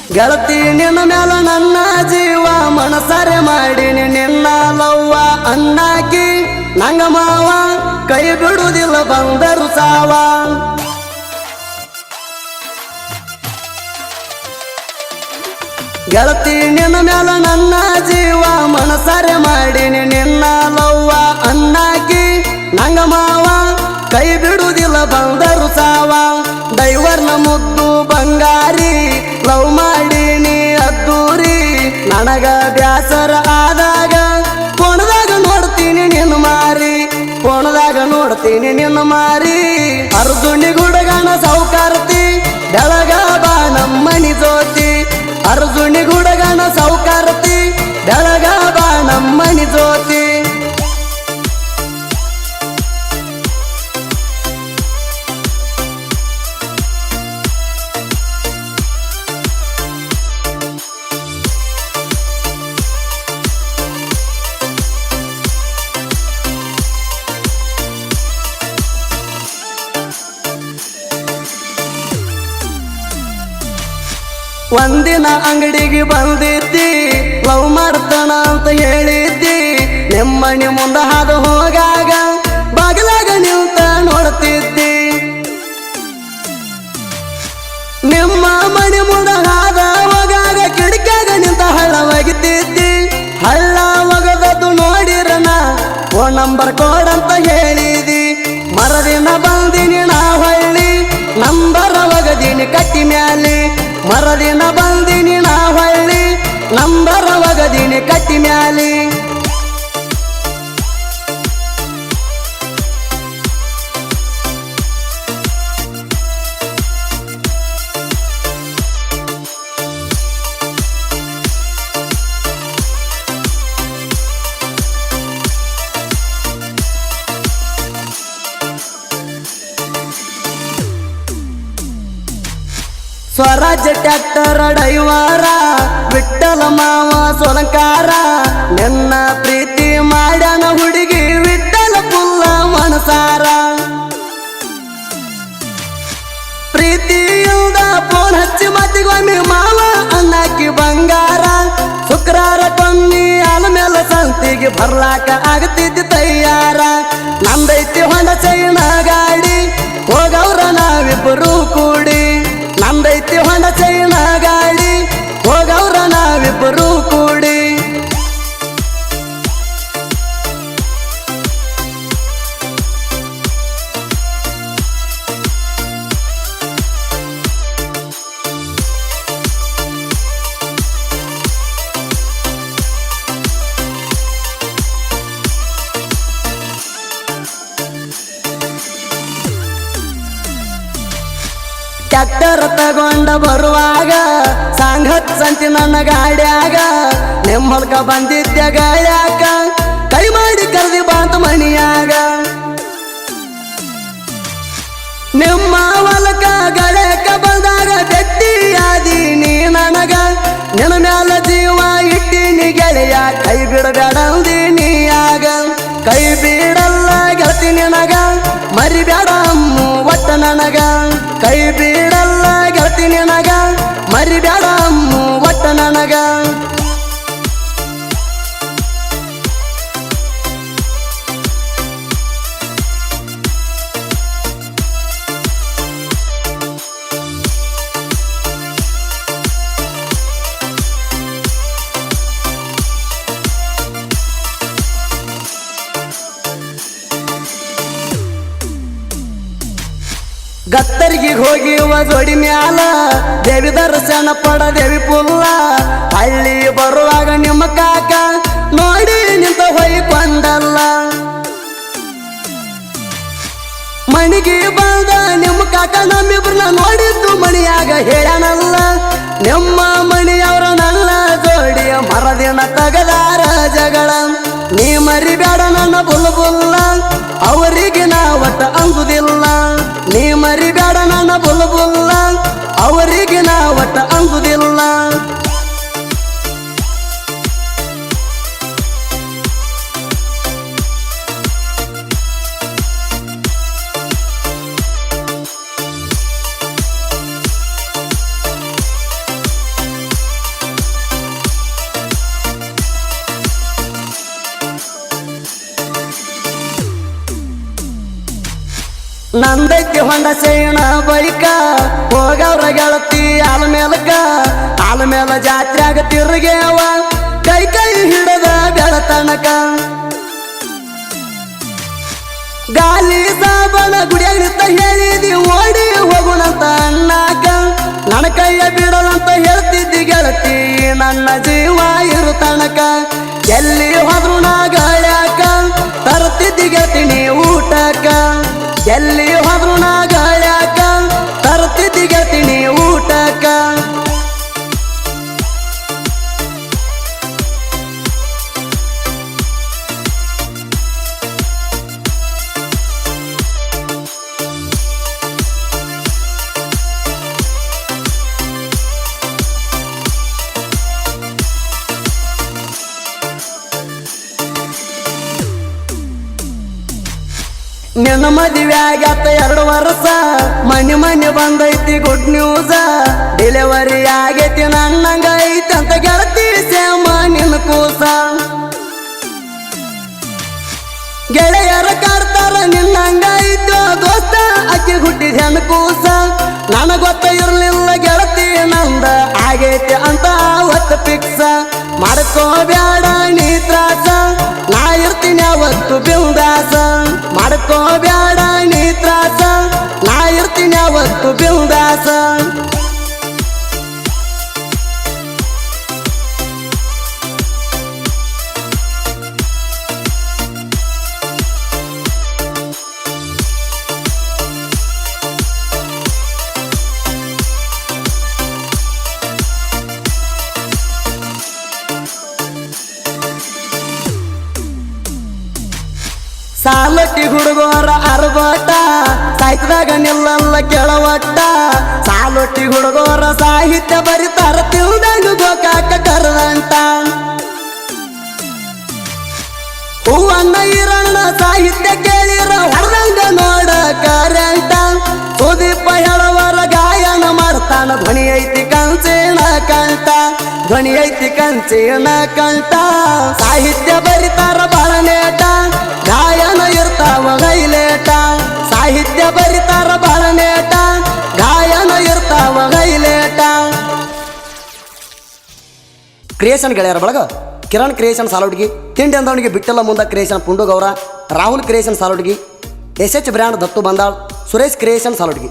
ಗೆಳತಿ ನಿನ್ನ ಮ್ಯಾಲ ನನ್ನ ಜೀವ ಮನಸರೆ ಮಾಡಿನಿ ನಿನ್ನ ಲವ್ವ ಅನ್ನಾಕಿ ನಂಗ ಮಾವ ಕೈ ಬಿಡುವುದಿಲ್ಲ ಬಂದರು ಸಾವ ಗೆಳತಿ ನಿನ್ನ ಮ್ಯಾಲ ನನ್ನ ಜೀವ ಮನಸರೆ ಮಾಡಿನಿ ನಿನ್ನ ಲವ್ವ ಅನ್ನಾಕಿ ನಂಗ ಮಾವ ಕೈ ಬಿಡುವುದಿಲ್ಲ ಬಂದರು ಸಾವ ದೈವರ್ನ ಮುದ್ದು ಬಂಗಾರಿ ಲವ್ ಮಾಡೀನಿ ಅದ್ದೂರಿ ನನಗ ಬ್ಯಾಸರ ಆದಾಗ ಕೋಣದಾಗ ನೋಡ್ತೀನಿ ನಿನ್ನ ಮಾರಿ ಕೋಣದಾಗ ನೋಡ್ತೀನಿ ನಿನ್ನ ಮಾರಿ ಅರ್ಜುನಿ ಗುಡಗನ ಸೌಕಾರತಿ ಬೆಳಗ ಬಾ ನಮ್ಮನಿ ಜ್ಯೋತಿ ಅರ್ಜುನಿ ಗುಡಗನ ಸೌಕಾರತಿ ಬೆಳಗ ಬಾ ನಮ್ಮನಿ ಜ್ಯೋತಿ ಒಂದಿನ ಅಂಗಡಿಗೆ ಬಂದಿದ್ದಿ ಲವ್ ಮಾಡ್ತಾನ ಅಂತ ಹೇಳಿದ್ದಿ ನಿಮ್ಮನಿ ಮುಂದ ಹಾದು ಹೋಗಾಗ ಬಾಗಿಲಾಗ ನಿಂತ ನೋಡ್ತಿದ್ದಿ ನಿಮ್ಮ ಮನೆ ಮುಂದ ಹಾದ ಹೋಗಾಗ ಕಿಟಕಿಯಾಗ ನಿಂತ ಹಳ್ಳ ಒಗಿತಿದ್ದಿ ಹಳ್ಳ ಒಗದದ್ದು ನೋಡಿರನ ಫೋನ್ ನಂಬರ್ ಕೊಡಂತ ಹೇಳಿದಿ ಮರದಿನ ಬಂದಿನಿ ನಾ ಹೊಳ್ಳಿ ನಂಬರ ಒಗದಿನಿ ಕಟ್ಟಿ ಮ್ಯಾಲಿ ಮರದಿನ ಬಂದಿನಿ ನಾ ಹೊಳ್ಳಿ ನಂಬರ ಒಗದಿನಿ ಕಟ್ಟಿ ಮ್ಯಾಲಿ ಸ್ವರಾಜ್ಯ ಟ್ರ್ಯಾಕ್ಟರ್ ಡೈವರ ವಿಠ್ಠಲ ಮಾವ ಸೋಲಂಕಾರ ನಿನ್ನ ಪ್ರೀತಿ ಮಾಡ್ಯಾನ ಹುಡುಗಿ ವಿಠ್ಠಲ ಪುಲ್ಲ ಮನಸಾರ ಪ್ರೀತಿಯಿಂದ ಫೋನ್ ಹಚ್ಚಿ ಮತ್ತಿಗೊಮ್ಮೆ ಮಾವ ಅನ್ನಾಕಿ ಬಂಗಾರ ಶುಕ್ರಾರ ಕೊಮ್ಮಿ ಆಲ ಮೇಲೆ ಸಂತಿಗೆ ಬರ್ಲಾಕ ಆಗತಿದ್ದ ತಯ್ಯಾರ ನಂದೈತಿ ಹೊಂಡ ಚೈನ ಗಾಡಿ ಹೋಗವ್ರ ನಾವಿಬ್ಬರು ಕೂಡಿ ನಂದೈತಿ ಹೊಂಡ ಚೈನ ಗಾಡಿ ಹೋಗವ್ರ ನಾವಿಬ್ಬರು ಕೂಡಿ ಟ್ರ್ಯಾಕ್ಟರ್ ತಗೊಂಡ ಬರುವಾಗ ಸಾಂಗತ್ ಸಂತಿ ನನ್ನ ಗಾಡ್ಯಾಗ ನಿಮ್ಮ ಹೊಲ್ಕ ಬಂದಿದ್ದೆ ಗಾಳ್ಯಾಕ ಕೈ ಮಾಡಿ ಕರೆದಿ ಬಾಂತ ಮಣಿಯಾಗ ನಿಮ್ಮ ಹೊಲಕ ಗಾಳ್ಯಾಕ ಬಂದಾಗ ಬೆಟ್ಟಿಯಾದಿ ನೀ ನನಗ ನಿನ್ನ ಮ್ಯಾಲ ಜೀವ ಇಟ್ಟಿನಿ ಗೆಳೆಯ ಕೈ ಬಿಡಬೇಡಂದಿ ನೀಯಾಗ ಕೈ ಬಿಡಲ್ಲ ಗೆಳತಿ ನಿನಗ ಮರಿಬೇಡ ಅಮ್ಮು ಒಟ್ಟ ನನಗ ಕೈ ಬಿಡಲ್ಲ ಗೆಳತಿ ನಿನಗ ಮರಿಬೇಡ ಅಮ್ಮು ಒಟ್ಟ ನನಗ ಗತ್ತರಿಗೆ ಹೋಗಿವ ಜೋಡಿ ಮ್ಯಾಲ ದೇವಿ ದರ್ಶನ ಪಡ ದೇವಿ ಪುಲ್ಲ ಹಳ್ಳಿ ಬರುವಾಗ ನಿಮ್ಮ ಕಾಕ ನೋಡಿ ನಿಂತ ಹೊಯ್ಕೊಂಡಲ್ಲ ಮಣಿಗೆ ಬಂದ ನಿಮ್ಮ ಕಾಕ ನಮ್ಮಿಬ್ರನ್ನ ನೋಡಿದ್ದು ಮಣಿಯಾಗ ಹೇಳನಲ್ಲ ನಿಮ್ಮ ಮಣಿಯವ್ರ ನನ್ನ ಜೋಡಿಯ ಮರದಿನ ತಗದಾರ ಜಗಳ ನೀ ಮರಿಬೇಡ ನನ್ನ ಬುಲ್ಬುಲ್ಲ ಅವರಿಗೆ ನಾ ಒಟ್ಟ ಅಂಗುದಿಲ್ಲ ನೀ ಮರಿಬೇಡ ನನ್ನ ಬುಲ್ಬುಲ್ಲ ಅವರಿಗೆ ನಾ ಒಟ್ಟ ಅಂಗುದಿಲ್ಲ ನಂದೈತಿ ಹೊಂಡ ಸೇಣ ಬೈಕ ಹೋಗವ್ರ ಗೆಳತಿ ಆಲ್ಮೇಲ ಜಾತ್ರ್ಯಾಗ ತಿರುಗೇವ ಕೈ ಹಿಡದ ಬೆಳತನಕ ಗಾಲಿ ಸಾಬನ ಗುಡಿಯಾಗಿತ್ತ ಹೇಳಿದಿ ಓಡಿ ಹೋಗುಣಂತ ಅಣ್ಣಾಕ ನನ್ನ ಕೈಯ ಬಿಡಲಂತ ಹೇಳ್ತಿದ್ದಿ ಗೆಳತಿ ನನ್ನ ಜೀವ ಇರು ತನಕ ಎಲ್ಲಿ ಹೋದ್ರು ನಾ ಗಾಳ್ಯಾಕ ತರ್ತಿದ್ದಿ ಗೆಳತಿ ನೀ ಊಟಕ್ಕ ಎಲ್ಲಿ ಹೋದ್ರು ನಾ ಗಾಳ್ಯಾಕ ತರ್ತಿದ್ದಿ ಗೆಳತಿ ನೀ ಊಟಕ್ಕ ನಿನ್ನ ಮದುವೆ ಆಗ್ಯಾತ 2 ವರ್ಷ ಮನೆ ಬಂದೈತಿ ಗುಡ್ ನ್ಯೂಸ ಡೆಲಿವರಿ ಆಗೈತಿ ನನ್ನಂಗ ಐತಿ ಅಂತ ಗೆಳತಿ ಸೇಮ ನಿನ್ನ ಕೂಸ ಗೆಳೆಯರ ಕಾಡ್ತಾರ ನಿನ್ನಂಗ ಐತೋ ದೋಸ್ತ ಅಕ್ಕಿ ಹುಟ್ಟಿದ ಹೆಣ್ಣು ಕೂಸ ನನಗ ಗೊತ್ತ ಇರ್ಲಿಲ್ಲ ಗೆಳತಿ ನಂದ ಆಗೈತಿ ಅಂತ ಅವತ್ತು ಫಿಕ್ಸ ಮಾಡ್ಕೋಬ್ಯಾಡ ನೀ ತ್ರಾಸ ನಾ ಇರ್ತೀನಿ ಅವತ್ತು ಬಿಂದಾಸ ಮಾಡ್ಕೋಬ್ಯಾಡ ನೀ ತ್ರಾಸ ನಾ ಇರ್ತೀನಿ ಅವತ್ತು ಬಿಂದಾಸ ಸಾಲಟ್ಟಿ ಹುಡುಗೋರ ಅರ್ಬಟ ಸಾಹಿತ್ಯದಾಗ ನಿಲ್ಲಲ್ಲ ಕೆಳವಟ್ಟ ಸಾಲೊಟ್ಟಿ ಹುಡುಗೋರ ಸಾಹಿತ್ಯ ಬರಿತಾರ ತಿಳ್ದಂಗ ಗೋಕಾಕ ಕರದಂಟ ಹೂವನ್ನ ಈರಣ್ಣ ಸಾಹಿತ್ಯ ಕೇಳಿರ ಹೊರದಂಗ ನೋಡ ಕರೆಂಟ ಸುದೀಪ ಹೇಳವರ ಗಾಯನ ಮಾಡ್ತಾನ ಧ್ವನಿ ಐತಿ ಕಂಚಿನ ಕಂಠ ಧ್ವನಿ ಐತಿ ಕಂಚಿನ ಕಂಠ ಸಾಹಿತ್ಯ ಬರಿತಾರ ಬಾಳನೇಟ ಗಾಯನ ಇರ್ತಾವ ಗೈಲೇಟ ಸಾಹಿತ್ಯ ಬರಿತಾರ ಬಾಳನೇಟ ಗಾಯನ ಇರ್ತಾವ ಗೈಲೇಟ ಕ್ರಿಯೇಷನ್ ಗೆಳೆಯರ ಬಳಗ ಕಿರಣ್ ಕ್ರಿಯೇಷನ್ ಸಾಲುಡ್ಗಿ ತಿಂಡಿ ಅಂದವನಿಗೆ ಬಿಟ್ಟಲ್ಲ ಮುಂದ ಕ್ರಿಯೇಷನ್ ಪುಂಡುಗೌರ ರಾಹುಲ್ ಕ್ರಿಯೇಷನ್ ಸಾಲುಡ್ಗಿ SH ಬ್ರ್ಯಾಂಡ್ ದತ್ತು ಬಂದಾಳ್ ಸುರೇಶ್ ಕ್ರಿಯೇಷನ್ ಸಾಲುಡ್ಗಿ